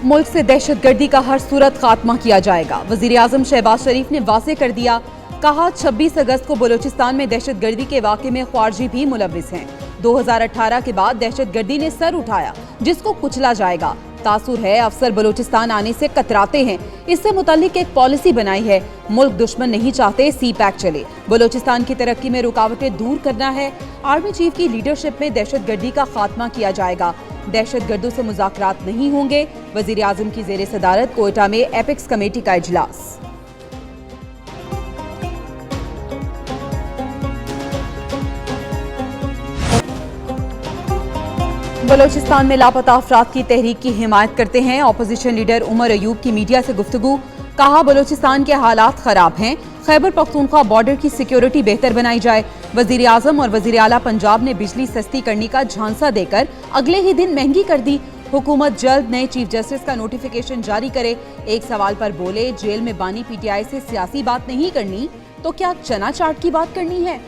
मुल्क से दहशतगर्दी का हर सूरत खात्मा किया जाएगा। वजीर आजम शहबाज शरीफ ने वाज़े कर दिया, कहा 26 अगस्त को बलूचिस्तान में दहशतगर्दी के वाक़े में ख्वारजी भी मुलविस हैं। 2018 के बाद दहशतगर्दी ने सर उठाया, जिसको कुचला जाएगा। तासुर है अफसर बलूचिस्तान आने से कतराते हैं। इससे मुताल्लिक एक पॉलिसी बनाई है, मुल्क दुश्मन नहीं चाहते सी पैक चले। बलूचिस्तान की तरक्की में रुकावटें दूर करना है। आर्मी चीफ की लीडरशिप में दहशतगर्दी का खात्मा किया जाएगा। दहशतगर्दों से मुज़ाकरात नहीं होंगे। वजीर आजम की ज़ेरे सदारत कोयटा में एपिक्स कमेटी का इजलास। बलूचिस्तान में लापता अफराद की तहरीक की हिमायत करते हैं। अपोजिशन लीडर उमर अयूब की मीडिया से गुफ्तगू, कहा बलूचिस्तान के हालात खराब हैं, खैबर पख्तूनख्वा बॉर्डर की सिक्योरिटी बेहतर बनाई जाए। वजीर आजम और वजीर आला पंजाब ने बिजली सस्ती करने का झांसा देकर अगले ही दिन महंगी कर दी। हुकूमत जल्द नए चीफ जस्टिस का नोटिफिकेशन जारी करे। एक सवाल पर बोले, जेल में बानी पीटीआई से सियासी बात नहीं करनी तो क्या चना चाट की बात करनी है।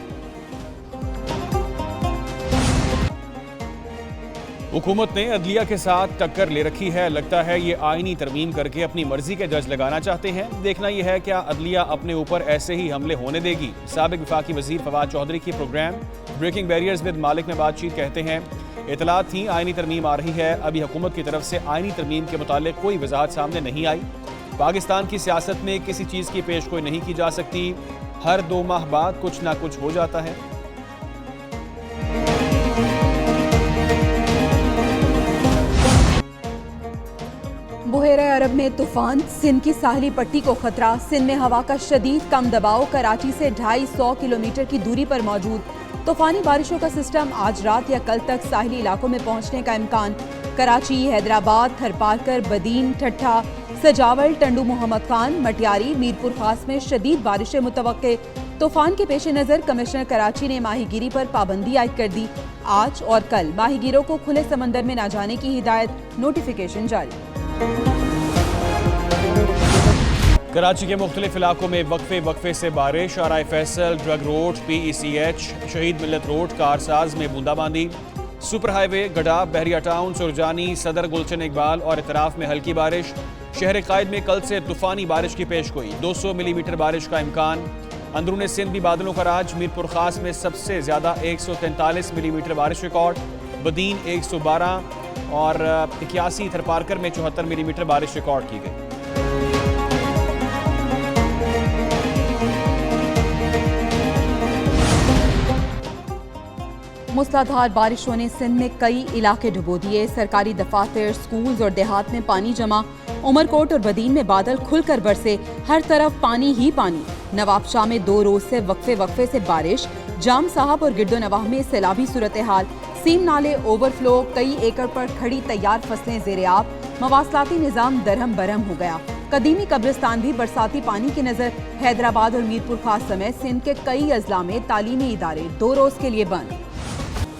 हुकूमत ने अदलिया के साथ टक्कर ले रखी है। लगता है ये आईनी तरमीम करके अपनी मर्जी के जज लगाना चाहते हैं। देखना यह है क्या अदलिया अपने ऊपर ऐसे ही हमले होने देगी। साबिक वफाकी वजीर फवाद चौधरी की प्रोग्राम ब्रेकिंग बैरियर्स विद मालिक में बातचीत कहते हैं, इतलात थी आईनी तरमीम आ रही है। अभी हुकूमत की तरफ से आईनी तरमीम के मुतालिक कोई वजाहत सामने नहीं आई। पाकिस्तान की सियासत में किसी चीज़ की पेशगोई नहीं की जा सकती। हर 2 माह बाद कुछ ना कुछ हो जाता है। बुहेरे अरब में तूफान, सिंध की साहली पट्टी को खतरा। सिंध में हवा का शदीद कम दबाव कराची से 250 किलोमीटर की दूरी पर मौजूद। तूफानी बारिशों का सिस्टम आज रात या कल तक साहली इलाकों में पहुंचने का इम्कान। कराची, हैदराबाद, थरपारकर, बदीन, ठट्ठा, सजावल, टंडू मोहम्मद खान, मटियारी, मीरपुर खास में शदीद बारिशें मुतवक्के। तूफान के पेश नज़र कमिश्नर कराची ने माहीगीरी पर पाबंदी आयद कर दी। आज और कल माहीगीरों को खुले समंदर में न जाने की हिदायत, नोटिफिकेशन जारी। कराची के मुख्तलिफ इलाकों में वक्फे से बारिश। RI Faisal, drug road, PECH, शहीद मिल्लत रोड, कारसाज में बूंदाबांदी। सुपर हाईवे, गडा, बहरिया टाउन, सुरजानी, सदर, गुलशन इकबाल और इतराफ में हल्की बारिश। शहर कायद में कल से तूफानी बारिश की पेशगोई, 200 मिलीमीटर बारिश का इम्कान। अंदरून सिंध भी बादलों का राज। मीरपुर खास में सबसे ज्यादा 143 मिलीमीटर बारिश रिकॉर्ड। बदीन 112 और 81, थरपारकर में 74 मिलीमीटर बारिश रिकॉर्ड की गई। मूसलाधार बारिशों ने सिंध में कई इलाके डुबो दिए। सरकारी दफातर, स्कूल्स और देहात में पानी जमा। उमरकोट और बदीन में बादल खुलकर बरसे, हर तरफ पानी ही पानी। नवाबशाह में 2 रोज से वक्फे से बारिश। जाम साहब और गिरदो नवाह में सैलाबी सूरत हाल। सीम नाले ओवरफ्लो, कई एकड़ पर खड़ी तैयार फसलें ज़ेरे-आब। मवासलाती निज़ाम दरहम बरहम हो गया। कदीमी कब्रिस्तान भी बरसाती पानी की नजर। हैदराबाद और मीरपुर खास समेत सिंध के कई अजला में तालीमी इदारे 2 रोज के लिए बंद।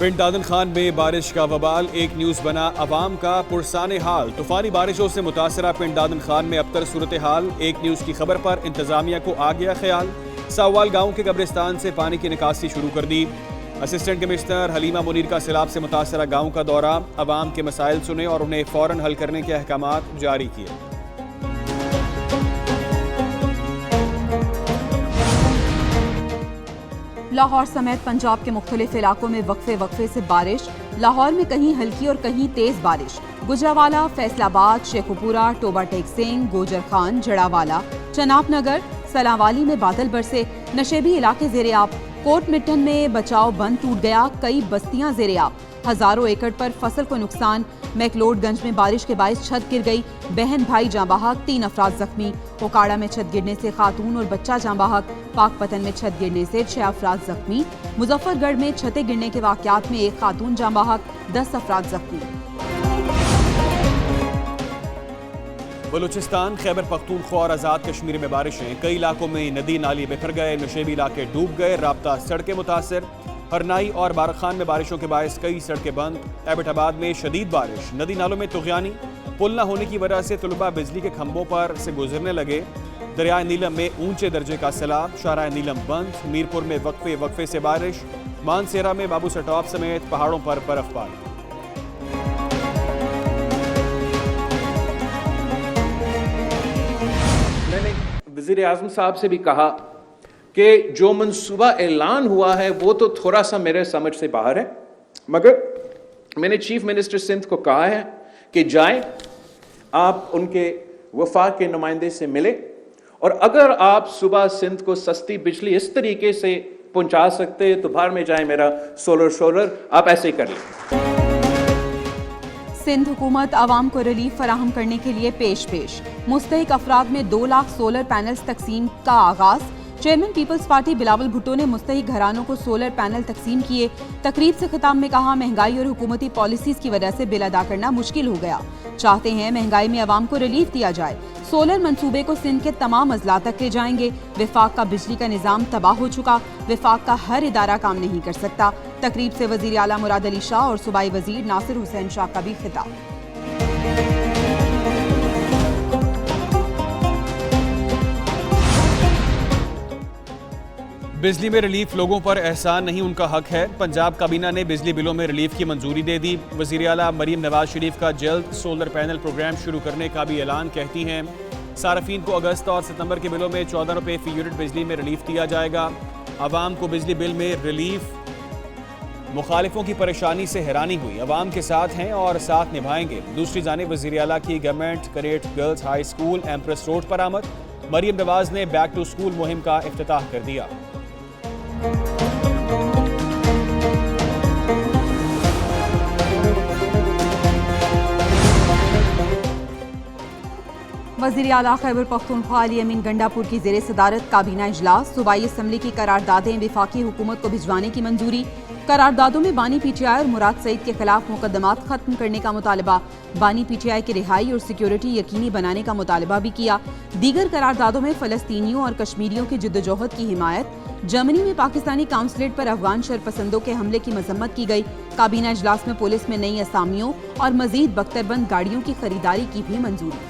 पिंड दादन खान में बारिश का वबाल, एक न्यूज़ बना अवाम का पुरसाने हाल। तूफानी बारिशों से मुतासरा पिंड दादन खान में अबतर सूरत हाल। एक न्यूज़ की खबर पर इंतजामिया को आ गया ख्याल। सावाल गांव के कब्रिस्तान से पानी की निकासी शुरू कर दी। असिस्टेंट कमिश्नर हलीमा मुनीर का सैलाब से मुतासरा गांव का दौरा। अवाम के मसाइल सुने और उन्हें फौरन हल करने के अहकामात जारी किए। लाहौर समेत पंजाब के मुख्तलिफ इलाकों में वक्फे से बारिश। लाहौर में कहीं हल्की और कहीं तेज बारिश। गुजरावाला, फैसलाबाद, शेखुपुरा, टोबा टेक सिंह, गोजर खान, जड़ावाला, चनाब नगर, सलावाली में बादल बरसे। नशेबी इलाके ज़ेरे-आब। कोट मिट्टन में बचाव बंद टूट गया, कई बस्तियां ज़ेरे-आब। हजारों एकड़ पर फसल को नुकसान। मैकलोडगंज में बारिश के बायस छत गिर गई, बहन भाई जाँ बहक, 3 अफराद जख्मी। ओकाड़ा में छत गिरने से खातून और बच्चा जाँ बहक। पाकपतन में छत गिरने से 6 अफराद जख्मी। मुजफ्फरगढ़ में छतें गिरने के वाकयात में 1 खातून जाँ बहक, 10 अफराद जख्मी। बलूचिस्तान, खैबर पख्तूनख्वा और आज़ाद कश्मीर में बारिशें। कई इलाकों में नदी नाली बिखर गए, नशेबी इलाके डूब गए, राब्ता सड़कें मुतासर। हरनाई और बारखान में बारिशों के बायस कई सड़कें बंद। एबटाबाद में शदीद बारिश, नदी नालों में तुग़यानी। पुल न होने की वजह से तलबा बिजली के खंभों पर से गुजरने लगे। दरियाए नीलम में ऊंचे दर्जे का सैलाब, शाहराह नीलम बंद। मीरपुर में वक्फे से बारिश। मानसेरा में बाबू सटॉप समेत पहाड़ों पर बर्फबारी। वज़ीर आज़म साहब से भी कहा कि जो मंसूबा ऐलान हुआ है वो तो थोड़ा सा मेरे समझ से बाहर है, मगर मैंने चीफ मिनिस्टर सिंध को कहा है कि जाएं, आप उनके वफाक के नुमाइंदे से मिले, और अगर आप सुबह सिंध को सस्ती बिजली इस तरीके से पहुंचा सकते हैं तो बाहर में जाए मेरा सोलर आप ऐसे ही कर लें। सिंध हुकूमत आवाम को रिलीफ फराहम करने के लिए पेश मुस्तहिक अफराद में 2 लाख सोलर पैनल्स तकसीम का आगाज। Chairman Peoples Party Bilawal Bhutto ने मुस्तहिक घरानों को सोलर पैनल तकसीम किए। तकरीब से खिताब में कहा, महंगाई और हुकूमती पॉलिसीज की वजह से बिल अदा करना मुश्किल हो गया। चाहते हैं महंगाई में आवाम को रिलीफ दिया जाए। सोलर मंसूबे को सिंध के तमाम अजला तक ले जाएंगे। विफाक का बिजली का निज़ाम तबाह हो चुका, विफाक का हर इदारा काम नहीं कर सकता। तकरीब से वजीर आला मुराद अली शाह और सूबाई वजीर नासिर हुसैन शाह का भी खिताब। बिजली में रिलीफ लोगों पर एहसान नहीं, उनका हक है। पंजाब काबीना ने बिजली बिलों में रिलीफ की मंजूरी दे दी। वज़ीर आला मरीम नवाज शरीफ का जल्द सोलर पैनल प्रोग्राम शुरू करने का भी ऐलान। कहती हैं सार्फिन को अगस्त और सितंबर के बिलों में 14 रुपये फी यूनिट बिजली में रिलीफ दिया जाएगा। आवाम को बिजली बिल में रिलीफ। मुखालिफों की परेशानी से हैरानी हुई, अवाम के साथ हैं और साथ निभाएंगे। दूसरी जानिब वज़ीर आला की गवर्नमेंट करेट Girls High School Empress Road पर आमद। मरीम नवाज ने बैक टू स्कूल मुहिम का इफ्तिताह कर दिया। वज़ीर आला खैबर पख्तूनख्वा अली अमीन गंडापुर की ज़ेरे सदारत काबीना इजलास। सूबाई असम्बली की करारदादें विफाकी हुकूमत को भिजवाने की मंजूरी। करारदादों में बानी पीटीआई और मुराद सईद के खिलाफ मुकदमात खत्म करने का मुतालबा। बानी पीटीआई की रिहाई और सिक्योरिटी यकीनी बनाने का मुतालबा भी किया। दीगर करारदादों में फ़लस्तीनियों और कश्मीरियों की जिद्दोजहद की हिमायत। जर्मनी में पाकिस्तानी काउंसलेट पर अफगान शरपसंदों के हमले की मजम्मत की गई। काबीना इजलास में पुलिस में नई असामियों और मजीद बख्तरबंद गाड़ियों की खरीदारी की भी मंजूरी।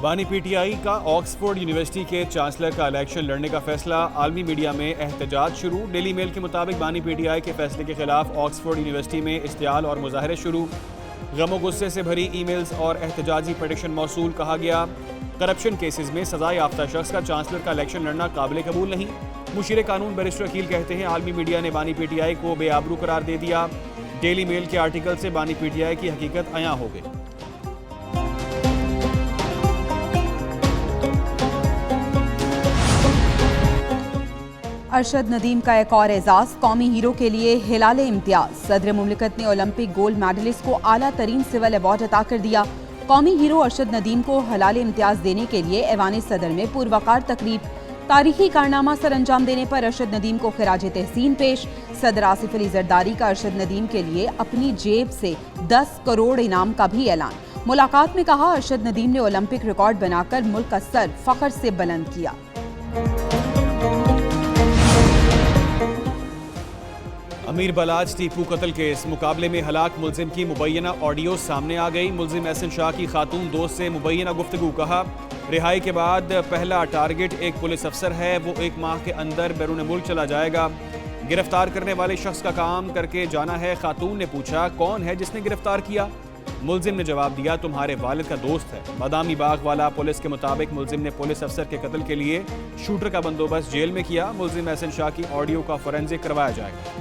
बानी पीटीआई का ऑक्सफोर्ड यूनिवर्सिटी के चांसलर का इलेक्शन लड़ने का फैसला। आलमी मीडिया में एहतजाज शुरू। डेली मेल के मुताबिक बानी पीटीआई के फैसले के खिलाफ ऑक्सफोर्ड यूनिवर्सिटी में इश्तियाल और मुजाहरे शुरू। गम गुस्से से भरी ईमेल्स और एहतजाजी पिटीशन मौसूल। कहा गया करप्शन केसेस में सजा याफ्ता शख्स का चांसलर का इलेक्शन लड़ना काबिल कबूल नहीं। मुशीर कानून बैरिस्टर अकील कहते हैं आलमी मीडिया ने बानी पीटीआई को बेआबरू करार दे दिया। डेली मेल के आर्टिकल से बानी पीटीआई की हकीकत अयां हो गई। अरशद नदीम का एक और एजाज। कौमी हीरो के लिए हिलाले इम्तियाज। सदर मुमलिकत ने ओलंपिक गोल्ड मेडलिस्ट को आला तरीन सिविल अवार्ड अता कर दिया। कौमी हीरो अरशद नदीम को हिलाले इम्तियाज देने के लिए ऐवान सदर में पुरवकार तकरीब। तारीखी कारनामा सर अंजाम देने पर अरशद नदीम को खिराज तहसीन पेश। सदर आसिफ अली जरदारी का अरशद नदीम के लिए अपनी जेब से 10 करोड़ इनाम का भी ऐलान। मुलाकात में कहा अरशद नदीम ने ओलंपिक रिकॉर्ड बनाकर मुल्क का सर फख्र से बुलंद किया। अमीर बलाज टीपू कत्ल केस मुकाबले में हलाक मुलजिम की मुबैना ऑडियो सामने आ गई। मुलजिम एहसन शाह की खातून दोस्त से मुबैना गुफ्तगू। कहा रिहाई के बाद पहला टारगेट एक पुलिस अफसर है, वो 1 माह के अंदर बैरून मुल्क चला जाएगा। गिरफ्तार करने वाले शख्स का काम करके जाना है। खातून ने पूछा कौन है जिसने गिरफ्तार किया। मुलजिम ने जवाब दिया तुम्हारे वालिद का दोस्त है। बादामी बाग वाला पुलिस के मुताबिक मुलजिम ने पुलिस अफसर के कत्ल के लिए शूटर का बंदोबस्त जेल में किया। मुलजिम एहसन शाह की ऑडियो का फोरेंसिक करवाया जाएगा।